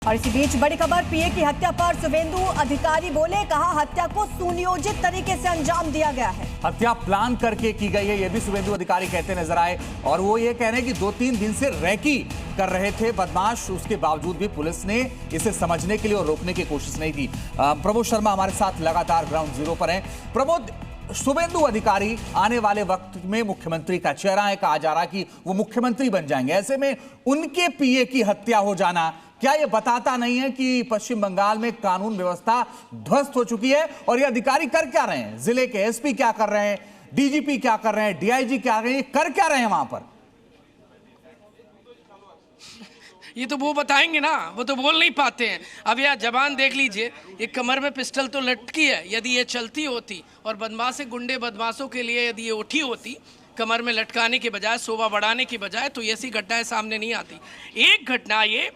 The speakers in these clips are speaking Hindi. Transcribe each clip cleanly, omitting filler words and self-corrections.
और इसी बीच बड़ी खबर, पीए की हत्या पर शुभेंदु अधिकारी बोले, कहा हत्या को सुनियोजित तरीके से अंजाम दिया गया है। हत्या प्लान करके की गई है, यह भी शुभेंदु अधिकारी कहते नजर आए। और वो ये कह रहे हैं कि 2-3 दिन से रैकी कर रहे थे बदमाश, उसके बावजूद भी पुलिस ने इसे समझने के लिए और रोकने की कोशिश नहीं की। प्रमोद शर्मा हमारे साथ लगातार ग्राउंड जीरो पर हैं। प्रमोद, शुभेंदु अधिकारी आने वाले वक्त में मुख्यमंत्री का चेहरा है, कहा जा रहा कि वो मुख्यमंत्री बन जाएंगे। ऐसे में उनके पीए की हत्या हो जाना क्या ये बताता नहीं है कि पश्चिम बंगाल में कानून व्यवस्था ध्वस्त हो चुकी है? और ये अधिकारी कर क्या रहे हैं? जिले के एसपी क्या कर रहे हैं, डीजीपी क्या कर रहे हैं, डीआईजी क्या कर रहे हैं, कर क्या रहे हैं वहां पर? ये तो वो बताएंगे ना, वो तो बोल नहीं पाते हैं। अब यह जबान देख लीजिए, एक कमर में पिस्टल तो लटकी है। यदि ये चलती होती और बदमाश गुंडे बदमाशों के लिए यदि ये उठी होती कमर में लटकाने के बजाय, शोभा बढ़ाने के बजाय, तो ऐसी घटनाएं सामने नहीं आती। एक घटना ये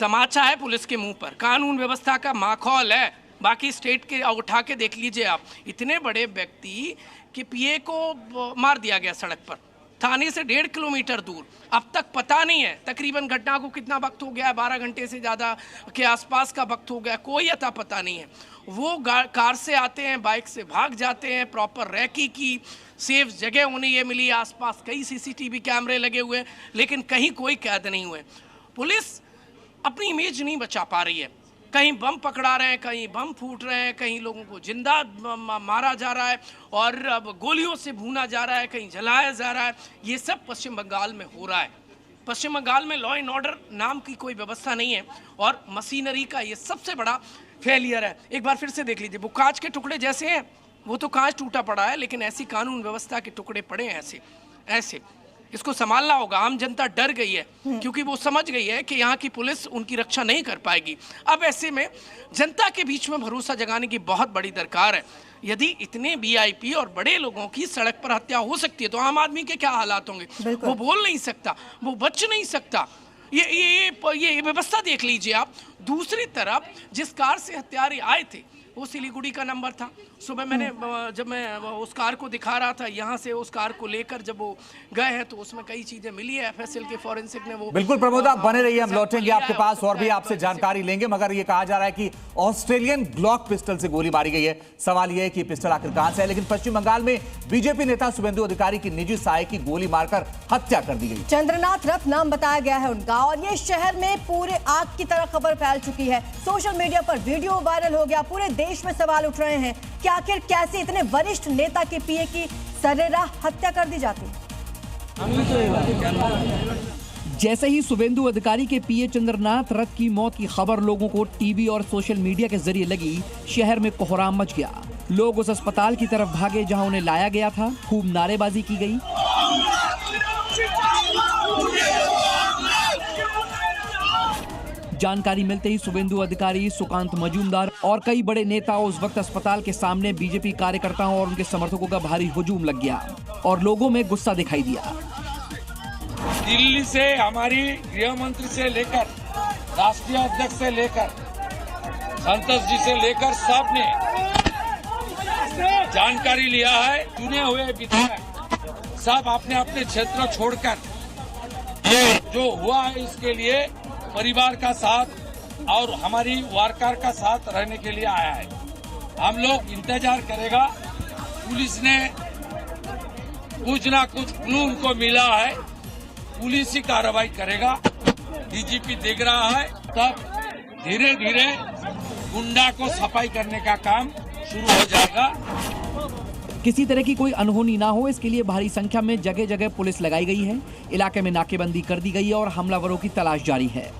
तमाचा है पुलिस के मुंह पर, कानून व्यवस्था का माहौल है। बाकी स्टेट के उठा के देख लीजिए आप, इतने बड़े व्यक्ति के पीए को मार दिया गया सड़क पर, थाने से 1.5 किलोमीटर दूर। अब तक पता नहीं है तकरीबन घटना को कितना वक्त हो गया है, 12 घंटे से ज़्यादा के आसपास का वक्त हो गया, कोई अता पता नहीं है। वो कार से आते हैं, बाइक से भाग जाते हैं, प्रॉपर रैकी की सेफ जगह उन्हें ये मिली, आसपास कई सीसीटीवी कैमरे लगे हुए, लेकिन कहीं कोई कैद नहीं हुए। पुलिस अपनी इमेज नहीं बचा पा रही है। कहीं बम पकड़ा रहे हैं, कहीं बम फूट रहे हैं, कहीं लोगों को जिंदा मारा जा रहा है और अब गोलियों से भूना जा रहा है, कहीं जलाया जा रहा है। ये सब पश्चिम बंगाल में हो रहा है। पश्चिम बंगाल में लॉ एंड ऑर्डर नाम की कोई व्यवस्था नहीं है और मशीनरी का ये सबसे बड़ा फेलियर है। एक बार फिर से देख लीजिए, वो कांच के टुकड़े जैसे हैं, वो तो कांच टूटा पड़ा है, लेकिन ऐसी कानून व्यवस्था के टुकड़े पड़े हैं ऐसे ऐसे। इसको संभालना होगा। आम जनता डर गई है क्योंकि वो समझ गई है कि यहाँ की पुलिस उनकी रक्षा नहीं कर पाएगी। अब ऐसे में जनता के बीच में भरोसा जगाने की बहुत बड़ी दरकार है। यदि इतने वीआईपी और बड़े लोगों की सड़क पर हत्या हो सकती है तो आम आदमी के क्या हालात होंगे? वो बोल नहीं सकता, वो बच नहीं सकता। ये व्यवस्था देख लीजिए आप। दूसरी तरफ जिस कार से हत्यारे आए थे वो सिलीगुड़ी का नंबर था। सुबह मैंने जब मैं उस कार को दिखा रहा था, यहाँ से उस कार को लेकर जब वो गए हैं तो उसमें कई चीजें मिली है। एफएसएल के फॉरेंसिक ने वो बिल्कुल। प्रमोद, आप बने रहिए, हम लौटेंगे आपके पास और भी आपसे जानकारी लेंगे। मगर ये कहा जा रहा है कि ऑस्ट्रेलियन ग्लॉक पिस्टल से गोली मारी गई है। सवाल यह है कि पिस्टल आखिर कहां से है? लेकिन पश्चिम बंगाल में बीजेपी नेता शुभेंदु अधिकारी की निजी सहायक की गोली मारकर हत्या कर दी गई। चंद्रनाथ रथ नाम बताया गया है उनका, और ये शहर में पूरे आग की तरह खबर फैल चुकी है। सोशल मीडिया पर वीडियो वायरल हो गया। पूरे देश में सवाल उठ रहे हैं कि आखिर कैसे इतने वरिष्ठ नेता के पीए की सरेराह हत्या कर दी जाती। जैसे ही शुभेंदु अधिकारी के पीए चंद्रनाथ रथ की मौत की खबर लोगों को टीवी और सोशल मीडिया के जरिए लगी, शहर में कोहराम मच गया। लोग उस अस्पताल की तरफ भागे जहां उन्हें लाया गया था। खूब नारेबाजी की गई। जानकारी मिलते ही शुभेंदु अधिकारी, सुकांत मजूमदार और कई बड़े नेता उस वक्त अस्पताल के सामने बीजेपी कार्यकर्ताओं और उनके समर्थकों का भारी हुजूम लग गया और लोगों में गुस्सा दिखाई दिया। दिल्ली से हमारी गृह मंत्री से लेकर राष्ट्रीय अध्यक्ष से लेकर संतोष जी से लेकर सबने जानकारी लिया है। चुने हुए विधायक सब अपने अपने क्षेत्र छोड़कर ये जो हुआ है इसके लिए परिवार का साथ और हमारी वारकार का साथ रहने के लिए आया है। हम लोग इंतजार करेगा। पुलिस ने कुछ ना कुछ क्लू उनको मिला है, पुलिस ही कार्रवाई करेगा। डीजीपी देख रहा है, तब धीरे धीरे गुंडा को सफाई करने का काम शुरू हो जाएगा। किसी तरह की कोई अनहोनी ना हो, इसके लिए भारी संख्या में जगह जगह पुलिस लगाई गई है। इलाके में नाकेबंदी कर दी गई है और हमलावरों की तलाश जारी है।